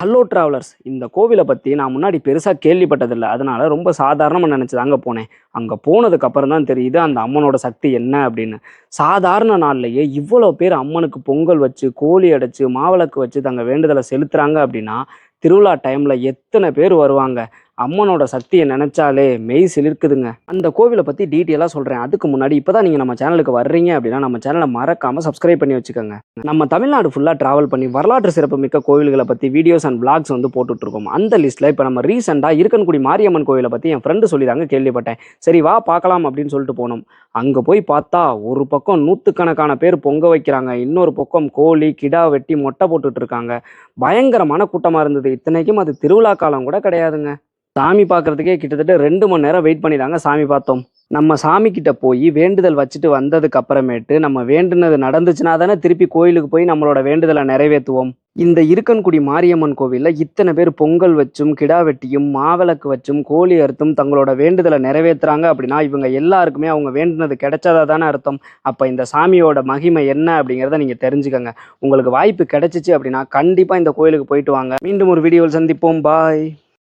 Hello travellers, இந்த கோவிலை பற்றி நான் முன்னாடி பெருசாக கேள்விப்பட்டதில்லை. அதனால ரொம்ப சாதாரணமாக நினச்சி அங்கே போனேன். அங்கே போனதுக்கு அப்புறம் தான் தெரியுது அந்த அம்மனோட சக்தி என்ன அப்படின்னு. சாதாரண நாள்லயே இவ்வளோ பேர் அம்மனுக்கு பொங்கல் வச்சு, கோழி அடைச்சு, மாவிளக்கு வச்சு தங்க வேண்டுதலை செலுத்துறாங்க அப்படின்னா, திருவிழா டைம்ல எத்தனை பேர் வருவாங்க. அம்மனோட சக்தியை நினைச்சாலே மெய் சிலிர்க்குதுங்க. அந்த கோவிலை பற்றி டீட்டெயிலாக சொல்கிறேன். அதுக்கு முன்னாடி இப்போ தான் நீங்கள் நம்ம சேனலுக்கு வர்றீங்க அப்படின்னா நம்ம சேனலை மறக்காமல் சப்ஸ்கிரைப் பண்ணி வச்சுக்கோங்க. நம்ம தமிழ்நாடு ஃபுல்லாக ட்ராவல் பண்ணி வரலாற்று சிறப்பு மிக்க கோவில்களை பற்றி வீடியோஸ் அண்ட் பிளாக்ஸ் வந்து போட்டுட்ருக்கோம். அந்த லிஸ்ட்டில் இப்போ நம்ம ரீசெண்டாக இருக்கன்குடி மாரியம்மன் கோவிலை பற்றி என் ஃப்ரெண்டு சொல்லி தாங்க கேள்விப்பட்டேன். சரி வா பார்க்கலாம் அப்படின்னு சொல்லிட்டு போனோம். அங்கே போய் பார்த்தா ஒரு பக்கம் நூற்றுக்கணக்கான பேர் பொங்க வைக்கிறாங்க, இன்னொரு பக்கம் கோழி கிடா வெட்டி மொட்டை போட்டுட்டு இருக்காங்க. பயங்கரமான கூட்டமாக இருந்தது. இத்தனைக்கும் அது திருவிழா காலம் கூட கிடையாதுங்க. சாமி பார்க்கறதுக்கே கிட்டத்தட்ட 2 மணி நேரம் வெயிட் பண்ணி தாங்க சாமி பார்த்தோம். நம்ம சாமி கிட்ட போய் வேண்டுதல் வச்சுட்டு வந்ததுக்கு அப்புறமேட்டு நம்ம வேண்டுனது நடந்துச்சுன்னா தானே திருப்பி கோயிலுக்கு போய் நம்மளோட வேண்டுதலை நிறைவேற்றுவோம். இந்த இருக்கன்குடி மாரியம்மன் கோவிலில் இத்தனை பேர் பொங்கல் வச்சும், கிடா வெட்டியும், மாவிளக்கு வச்சும், கோழி அறுத்தும் தங்களோட வேண்டுதலை நிறைவேற்றுறாங்க அப்படின்னா இவங்க எல்லாருக்குமே அவங்க வேண்டுனது கிடைச்சதா தானே அர்த்தம். அப்போ இந்த சாமியோட மகிமை என்ன அப்படிங்கிறத நீங்கள் தெரிஞ்சுக்கங்க. உங்களுக்கு வாய்ப்பு கிடைச்சிச்சு அப்படின்னா கண்டிப்பாக இந்த கோயிலுக்கு போயிட்டு வாங்க. மீண்டும் ஒரு வீடியோவில் சந்திப்போம். பாய்.